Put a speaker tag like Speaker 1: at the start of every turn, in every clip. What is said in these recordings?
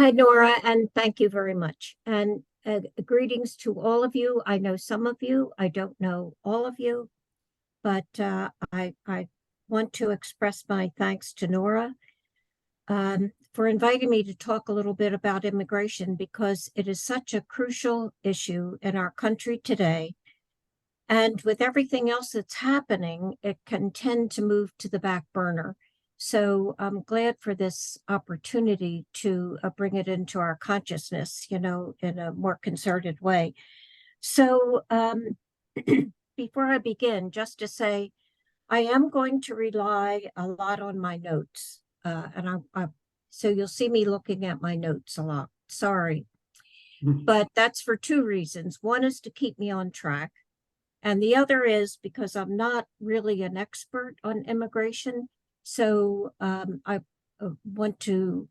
Speaker 1: Hi, Nora, and thank you very much. And greetings to all of you. I know some of you, I don't know all of you, but I want to express my thanks to Nora for inviting me to talk a little bit about immigration because it is such a crucial issue in our country today. And with everything else that's happening, it can tend to move to the back burner. So I'm glad for this opportunity to bring it into our consciousness, in a more concerted way. So before I begin, just to say, I am going to rely a lot on my notes. So you'll see me looking at my notes a lot. Sorry. But that's for two reasons. One is to keep me on track. And the other is because I'm not really an expert on immigration. So I want to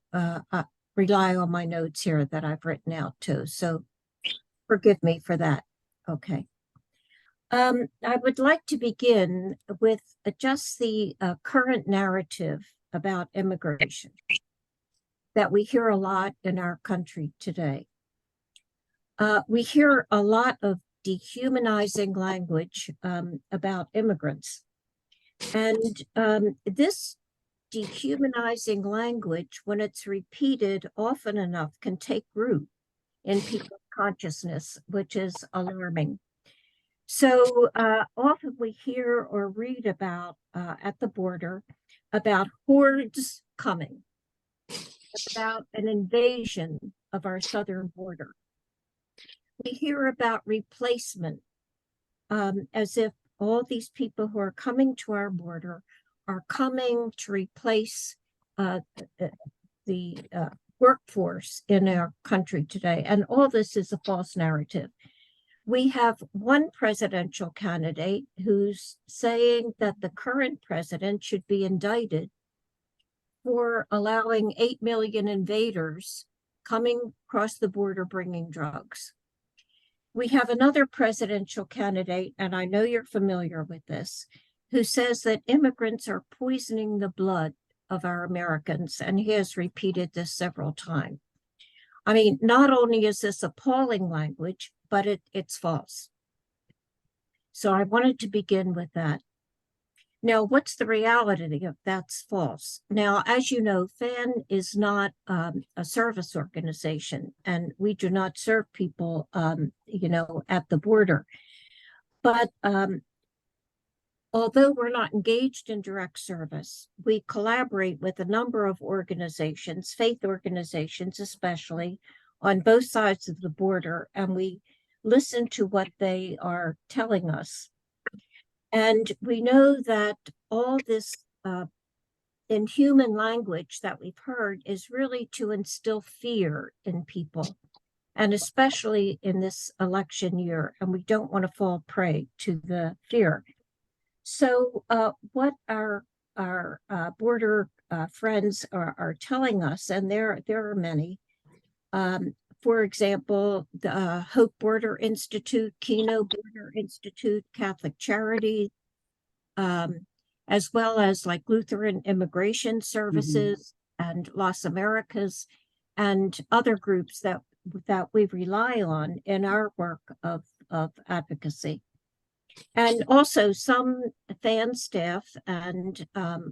Speaker 1: rely on my notes here that I've written out too. So forgive me for that. Okay. I would like to begin with just the current narrative about immigration that we hear a lot in our country today. We hear a lot of dehumanizing language about immigrants. And this dehumanizing language, when it's repeated often enough, can take root in people's consciousness, which is alarming. So often we hear or read about at the border about hordes coming, about an invasion of our southern border. We hear about replacement, as if all these people who are coming to our border are coming to replace the workforce in our country today. And all this is a false narrative. We have one presidential candidate who's saying that the current president should be indicted for allowing 8 million invaders coming across the border bringing drugs. We have another presidential candidate, and I know you're familiar with this, who says that immigrants are poisoning the blood of our Americans, and he has repeated this several times. I mean, not only is this appalling language, but it's false. So I wanted to begin with that. Now, what's the reality of that's false? Now, as you know, FAN is not a service organization, and we do not serve people, at the border. But although we're not engaged in direct service, we collaborate with a number of organizations, faith organizations especially, on both sides of the border, and we listen to what they are telling us. And we know that all this inhuman language that we've heard is really to instill fear in people, and especially in this election year. And we don't want to fall prey to the fear. So what our border friends are telling us, and there are many, for example, the Hope Border Institute, Keno Border Institute, Catholic Charities, as well as like Lutheran Immigration Services and Las Americas and other groups that we rely on in our work of advocacy. And also some FAN staff and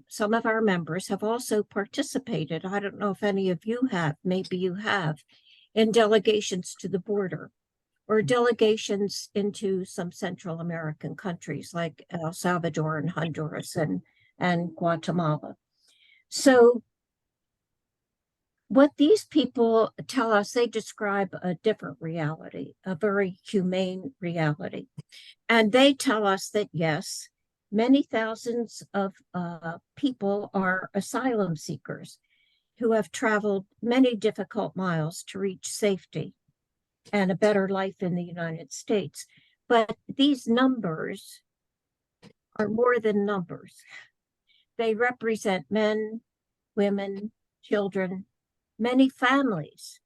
Speaker 1: some of our members have also participated. I don't know if any of you have, maybe you have, in delegations to the border or delegations into some Central American countries like El Salvador and Honduras and Guatemala. So what these people tell us, they describe a different reality, a very humane reality. And they tell us that, yes, many thousands of people are asylum seekers who have traveled many difficult miles to reach safety and a better life in the United States. But these numbers are more than numbers. They represent men, women, children, many families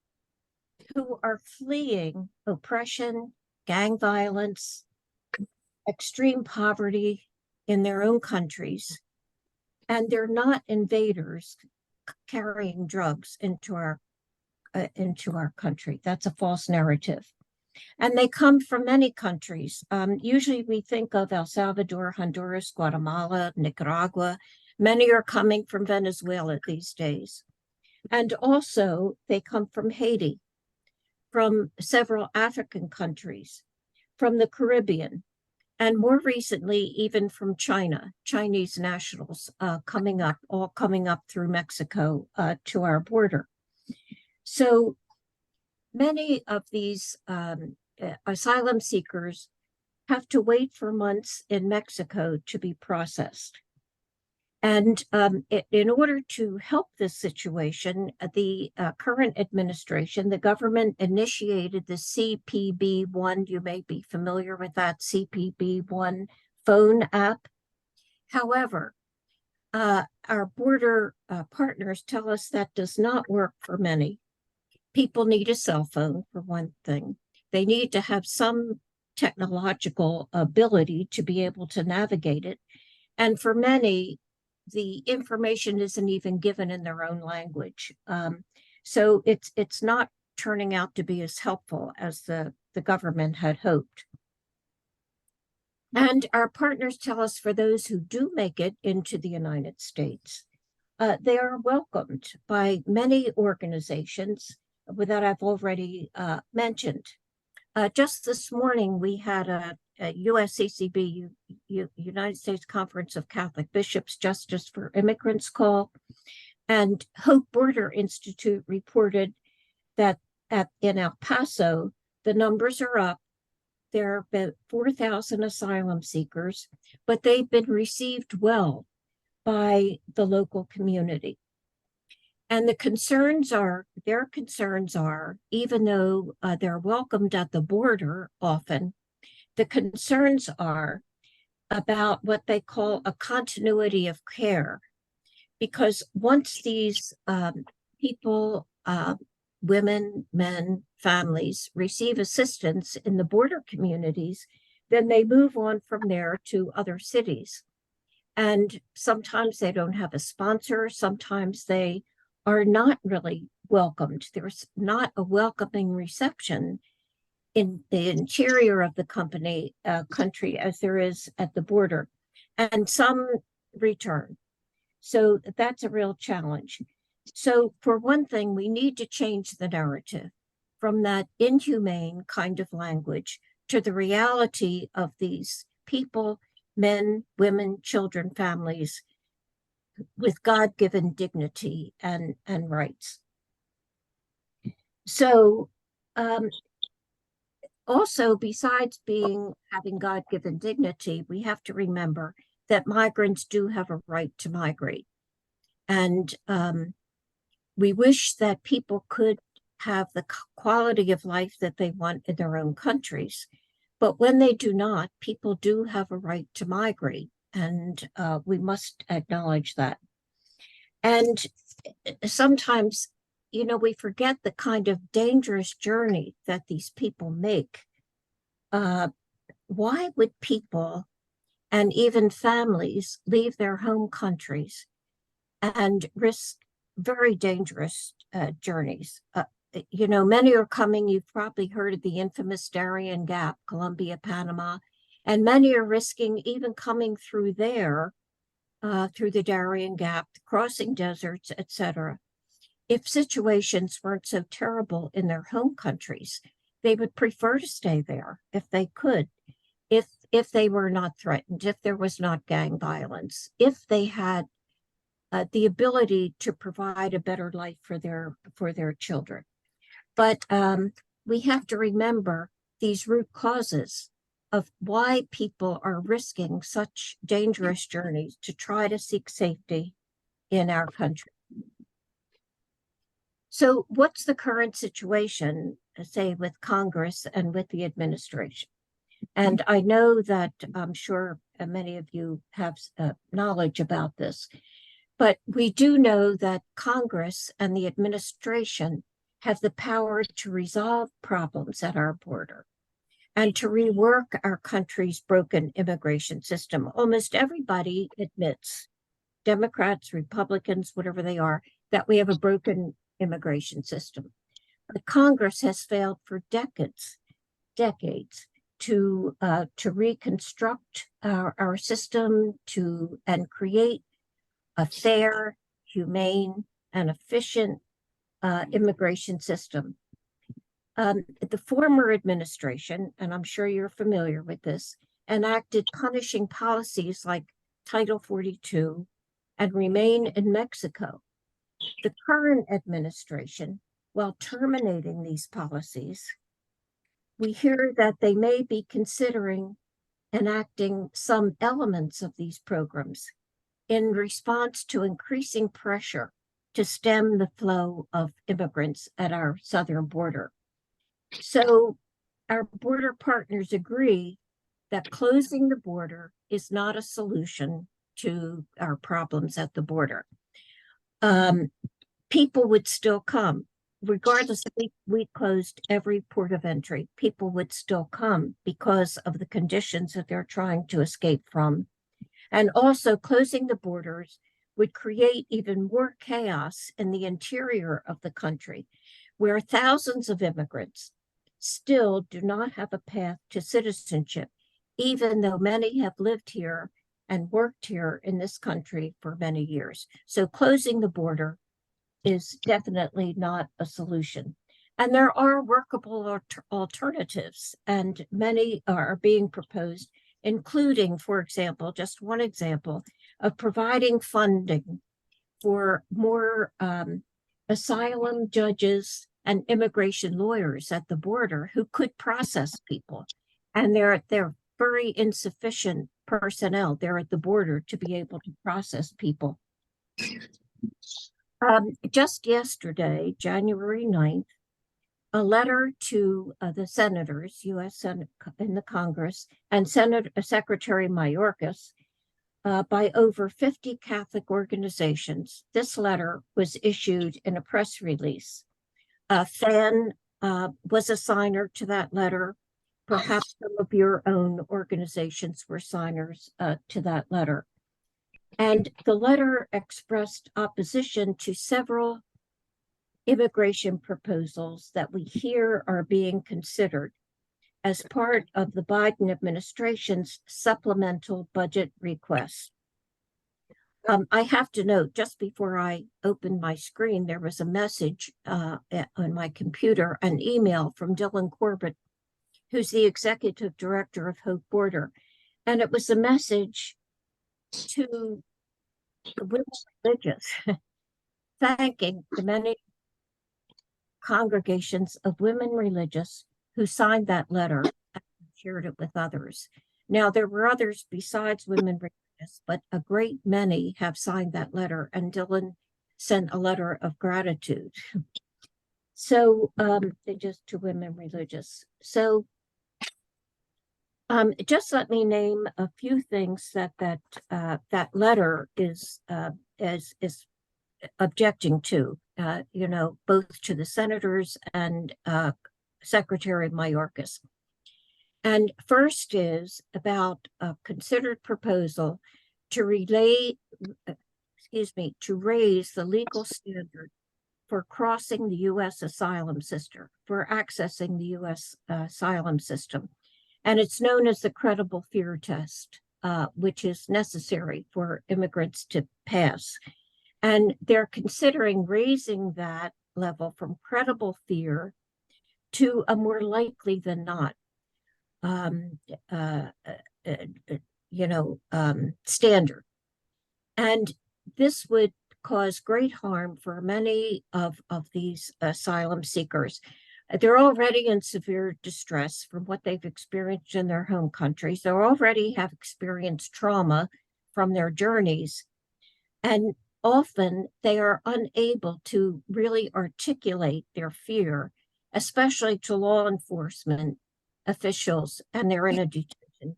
Speaker 1: who are fleeing oppression, gang violence, extreme poverty in their own countries. And they're not invaders carrying drugs into our into our country. That's a false narrative. And they come from many countries. Usually we think of El Salvador, Honduras, Guatemala, Nicaragua. Many are coming from Venezuela these days. And also they come from Haiti, from several African countries, from the Caribbean, and more recently, even from China, Chinese nationals coming up through Mexico to our border. So many of these asylum seekers have to wait for months in Mexico to be processed. And in order to help this situation, the current administration, the government initiated the CPB-1. You may be familiar with that CPB-1 phone app. However, our border partners tell us that does not work for many. People need a cell phone, for one thing. They need to have some technological ability to be able to navigate it. And for many, the information isn't even given in their own language. So it's not turning out to be as helpful as the government had hoped. And our partners tell us for those who do make it into the United States, they are welcomed by many organizations that I've already mentioned. Just this morning, we had a USCCB, United States Conference of Catholic Bishops, Justice for Immigrants call, and Hope Border Institute reported that in El Paso, the numbers are up. There have been 4,000 asylum seekers, but they've been received well by the local community. And their concerns are, even though they're welcomed at the border often, the concerns are about what they call a continuity of care. Because once these people, women, men, families receive assistance in the border communities, then they move on from there to other cities. And sometimes they don't have a sponsor. Sometimes they are not really welcomed. There's not a welcoming reception in the interior of the country as there is at the border. And some return. So that's a real challenge. So for one thing, we need to change the narrative from that inhumane kind of language to the reality of these people, men, women, children, families, with God-given dignity and rights. So also, besides having God-given dignity, we have to remember that migrants do have a right to migrate. And we wish that people could have the quality of life that they want in their own countries. But when they do not, people do have a right to migrate, and we must acknowledge that. And sometimes, we forget the kind of dangerous journey that these people make. Why would people and even families leave their home countries and risk very dangerous journeys? Many are coming. You've probably heard of the infamous Darien Gap, Colombia, Panama, and many are risking even coming through there, through the Darien Gap, crossing deserts, etc. If situations weren't so terrible in their home countries, they would prefer to stay there if they could, if they were not threatened, if there was not gang violence, if they had the ability to provide a better life for their children. But we have to remember these root causes of why people are risking such dangerous journeys to try to seek safety in our country. So what's the current situation, say, with Congress and with the administration? And I know that I'm sure many of you have knowledge about this, but we do know that Congress and the administration have the power to resolve problems at our border and to rework our country's broken immigration system. Almost everybody admits, Democrats, Republicans, whatever they are, that we have a broken immigration system. the Congress has failed for decades to reconstruct our system and create a fair, humane, and efficient immigration system. The former administration, and I'm sure you're familiar with this, enacted punishing policies like Title 42 and Remain in Mexico. The current administration, while terminating these policies, we hear that they may be considering enacting some elements of these programs in response to increasing pressure to stem the flow of immigrants at our southern border. So our border partners agree that closing the border is not a solution to our problems at the border. People would still come, regardless if we closed every port of entry, people would still come because of the conditions that they're trying to escape from. And also closing the borders would create even more chaos in the interior of the country, where thousands of immigrants still do not have a path to citizenship, even though many have lived here and worked here in this country for many years. So closing the border is definitely not a solution. And there are workable alternatives, and many are being proposed, including, for example, just one example of providing funding for more asylum judges and immigration lawyers at the border who could process people. And they're very insufficient personnel there at the border to be able to process people. Just yesterday, January 9th, a letter to the senators, U.S. Senate in the Congress, and Secretary Mayorkas by over 50 Catholic organizations. This letter was issued in a press release. FAN was a signer to that letter. Perhaps some of your own organizations were signers to that letter. And the letter expressed opposition to several immigration proposals that we hear are being considered as part of the Biden administration's supplemental budget request. I have to note, just before I opened my screen, there was a message on my computer, an email from Dylan Corbett, who's the executive director of Hope Border. And it was a message to the women religious, thanking the many congregations of women religious who signed that letter and shared it with others. Now, there were others besides women religious, but a great many have signed that letter, and Dylan sent a letter of gratitude. So, just to women religious. So, just let me name a few things that letter is objecting to, both to the senators and Secretary Mayorkas. And first is about a considered proposal to raise the legal standard for crossing the U.S. asylum system, for accessing the U.S. asylum system. And it's known as the credible fear test, which is necessary for immigrants to pass. And they're considering raising that level from credible fear to a more likely than not, standard. And this would cause great harm for many of these asylum seekers. They're already in severe distress from what they've experienced in their home countries. They already have experienced trauma from their journeys. And often they are unable to really articulate their fear, especially to law enforcement officials, and they're in a detention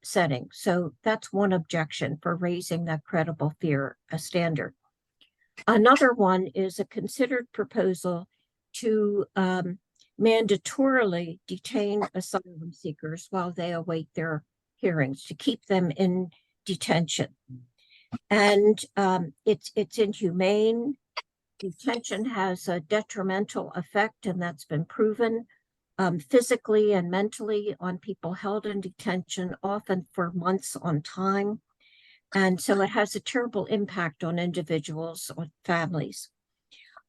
Speaker 1: setting. So that's one objection for raising that credible fear standard. Another one is a considered proposal to mandatorily detain asylum seekers while they await their hearings, to keep them in detention. And it's inhumane, detention has a detrimental effect, and that's been proven physically and mentally on people held in detention, often for months on time. And so it has a terrible impact on individuals, on families.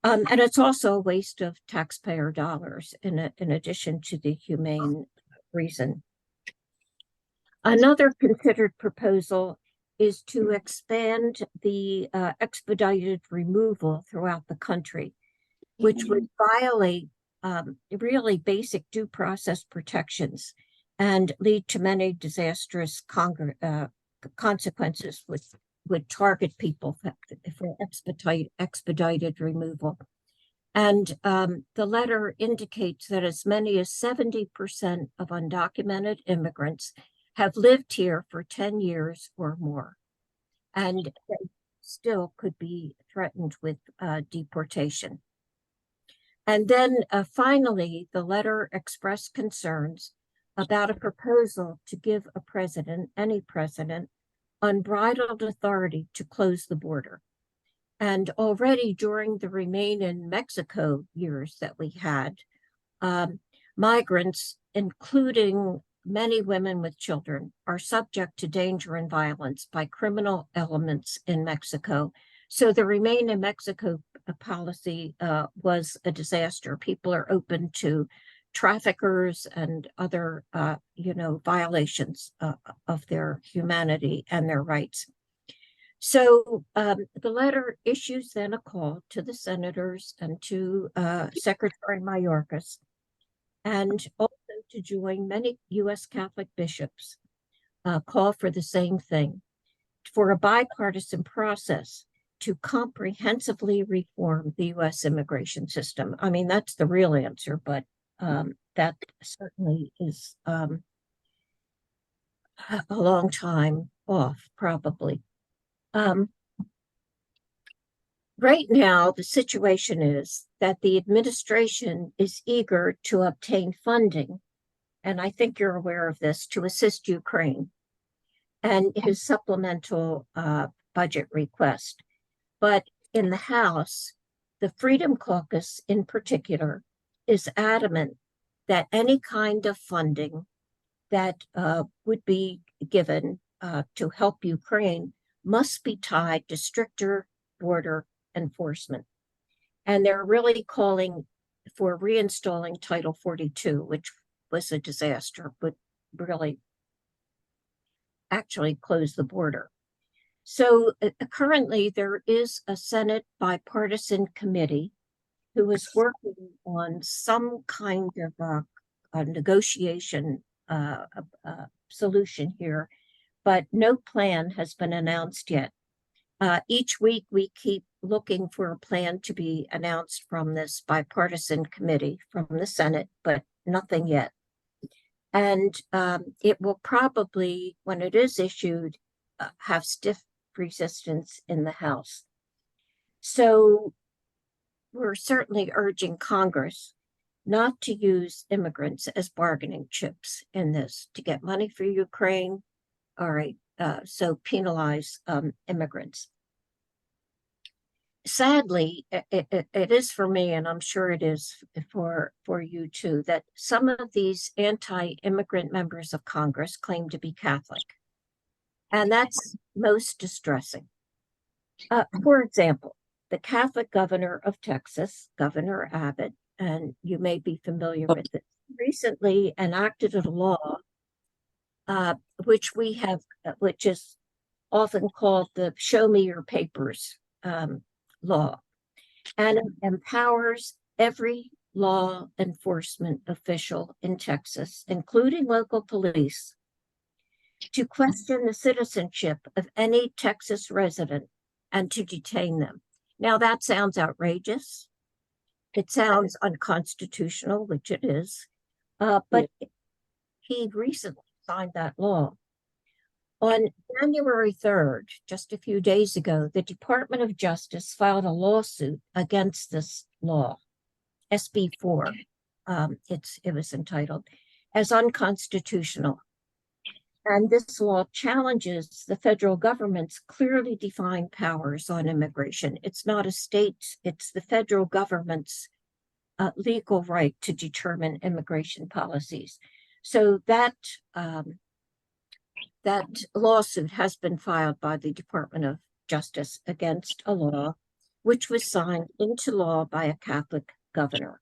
Speaker 1: And it's also a waste of taxpayer dollars in addition to the humane reason. Another considered proposal is to expand the expedited removal throughout the country, which would violate really basic due process protections and lead to many disastrous consequences, which would target people for expedited removal. And the letter indicates that as many as 70% of undocumented immigrants have lived here for 10 years or more, and they still could be threatened with deportation. And then finally, the letter expressed concerns about a proposal to give a president, any president, unbridled authority to close the border. And already during the Remain in Mexico years that we had, migrants, including many women with children, are subject to danger and violence by criminal elements in Mexico. So the Remain in Mexico policy was a disaster. People are open to traffickers and other, violations of their humanity and their rights. So the letter issues then a call to the senators and to Secretary Mayorkas, and also to join many U.S. Catholic bishops, call for the same thing, for a bipartisan process to comprehensively reform the U.S. immigration system. I mean, that's the real answer, but that certainly is a long time off, probably. Right now, the situation is that the administration is eager to obtain funding, and I think you're aware of this, to assist Ukraine and his supplemental budget request. But in the House, the Freedom Caucus in particular is adamant that any kind of funding that would be given to help Ukraine must be tied to stricter border enforcement. And they're really calling for reinstalling Title 42, which was a disaster, but really actually closed the border. So currently there is a Senate bipartisan committee who is working on some kind of a negotiation solution here, but no plan has been announced yet. Each week we keep looking for a plan to be announced from this bipartisan committee from the Senate, but nothing yet. And it will probably, when it is issued, have stiff resistance in the House. So we're certainly urging Congress not to use immigrants as bargaining chips in this, to get money for Ukraine. All right, so penalize immigrants. Sadly, it is for me, and I'm sure it is for you too, that some of these anti-immigrant members of Congress claim to be Catholic. And that's most distressing. For example, the Catholic governor of Texas, Governor Abbott, and you may be familiar with it, recently enacted a law which is often called the Show Me Your Papers law, and it empowers every law enforcement official in Texas, including local police, to question the citizenship of any Texas resident and to detain them. Now, that sounds outrageous. It sounds unconstitutional, which it is, but he recently signed that law. On January 3rd, just a few days ago, the Department of Justice filed a lawsuit against this law, SB 4. It was entitled, as unconstitutional. And this law challenges the federal government's clearly defined powers on immigration. It's not a state, it's the federal government's legal right to determine immigration policies. So that that lawsuit has been filed by the Department of Justice against a law which was signed into law by a Catholic governor.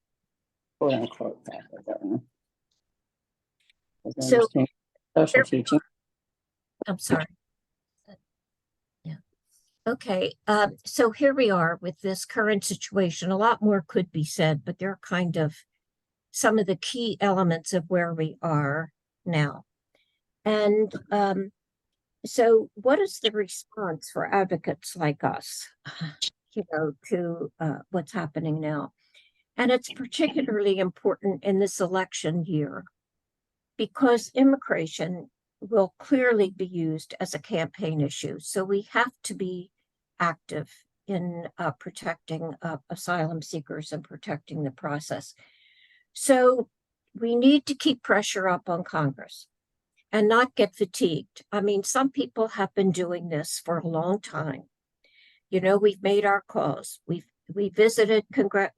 Speaker 2: Quote unquote Catholic governor.
Speaker 1: So,
Speaker 2: social teaching.
Speaker 1: I'm sorry. Yeah. Okay. So here we are with this current situation. A lot more could be said, but they're kind of some of the key elements of where we are now. And so what is the response for advocates like us, to what's happening now? And it's particularly important in this election year because immigration will clearly be used as a campaign issue. So we have to be active in protecting asylum seekers and protecting the process. So we need to keep pressure up on Congress and not get fatigued. I mean, some people have been doing this for a long time. We've made our calls. We visited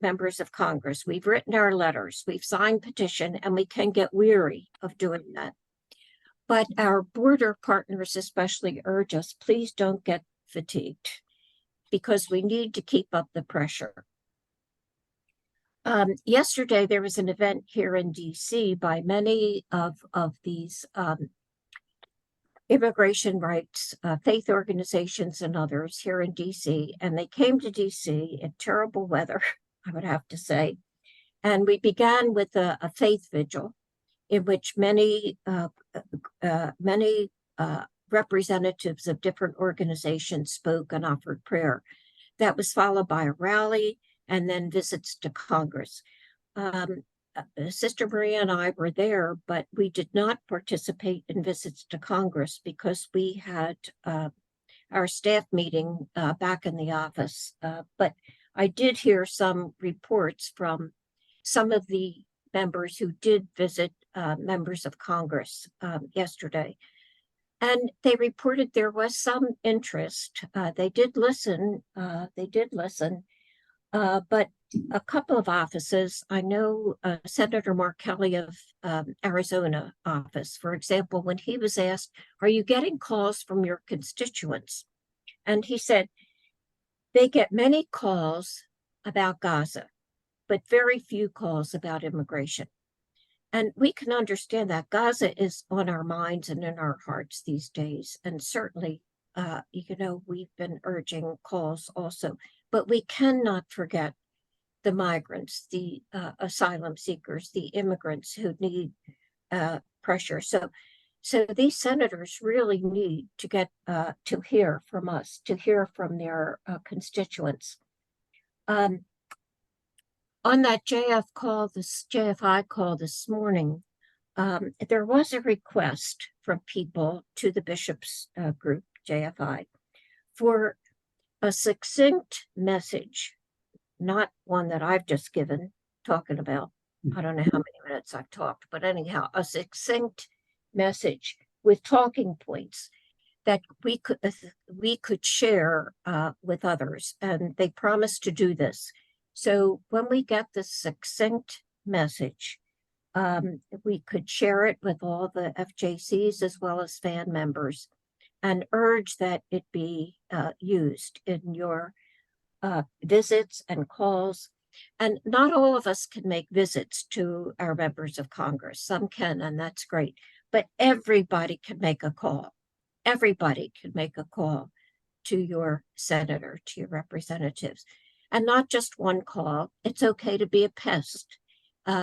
Speaker 1: members of Congress. We've written our letters. We've signed petition, and we can get weary of doing that. But our border partners especially urge us, please don't get fatigued because we need to keep up the pressure. Yesterday, there was an event here in DC by many of these immigration rights, faith organizations and others here in DC, and they came to DC in terrible weather, I would have to say. And we began with a faith vigil in which many representatives of different organizations spoke and offered prayer. That was followed by a rally and then visits to Congress. Sister Maria and I were there, but we did not participate in visits to Congress because we had our staff meeting back in the office. But I did hear some reports from some of the members who did visit members of Congress yesterday. And they reported there was some interest. They did listen. But a couple of offices, I know Senator Mark Kelly of Arizona office, for example, when he was asked, are you getting calls from your constituents? And he said, they get many calls about Gaza, but very few calls about immigration. And we can understand that Gaza is on our minds and in our hearts these days. And certainly, we've been urging calls also, but we cannot forget the migrants, the asylum seekers, the immigrants who need pressure. So these senators really need to get to hear from us, to hear from their constituents. On that JFI call this morning, there was a request from people to the bishops group, JFI, for a succinct message, not one that I've just given, talking about, I don't know how many minutes I've talked, but anyhow, a succinct message with talking points that we could share with others, and they promised to do this. So when we get the succinct message, we could share it with all the FJCs as well as fan members and urge that it be used in your visits and calls. And not all of us can make visits to our members of Congress. Some can, and that's great. But everybody can make a call. Everybody can make a call to your senator, to your representatives. And not just one call. It's okay to be a pest.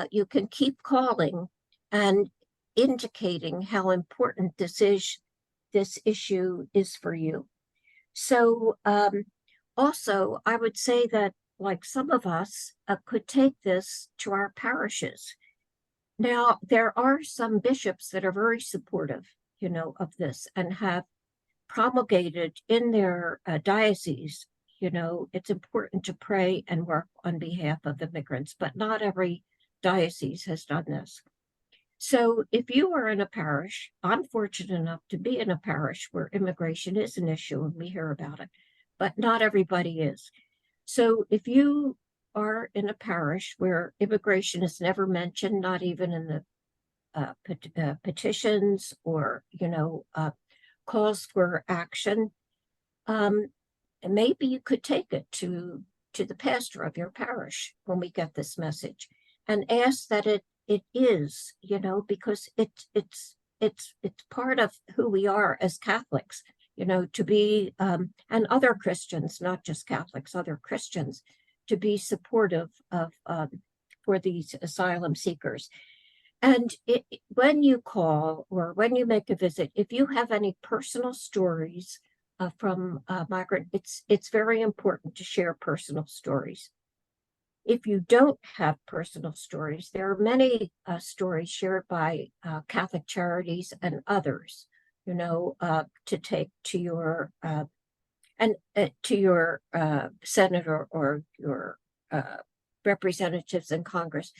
Speaker 1: You can keep calling and indicating how important this issue is for you. So also, I would say that like some of us could take this to our parishes. Now, there are some bishops that are very supportive, of this and have promulgated in their diocese, it's important to pray and work on behalf of immigrants, but not every diocese has done this. So if you are in a parish, I'm fortunate enough to be in a parish where immigration is an issue and we hear about it, but not everybody is. So if you are in a parish where immigration is never mentioned, not even in the petitions or, calls for action, maybe you could take it to the pastor of your parish when we get this message and ask that it is, because it's part of who we are as Catholics, to be and other Christians, not just Catholics, other Christians, to be supportive of for these asylum seekers. And when you call or when you make a visit, if you have any personal stories from migrant, it's very important to share personal stories. If you don't have personal stories, there are many stories shared by Catholic Charities and others, to take to your senator or your representatives in Congress,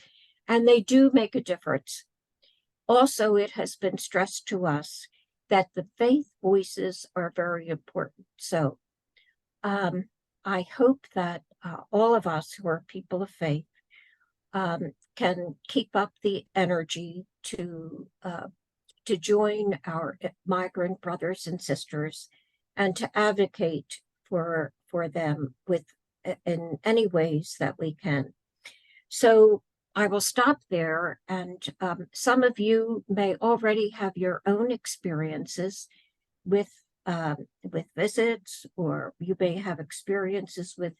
Speaker 1: and they do make a difference. Also, it has been stressed to us that the faith voices are very important. So I hope that all of us who are people of faith can keep up the energy to join our migrant brothers and sisters and to advocate for them in any ways that we can. So I will stop there, and some of you may already have your own experiences with visits, or you may have experiences with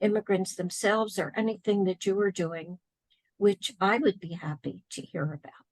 Speaker 1: immigrants themselves, or anything that you are doing, which I would be happy to hear about.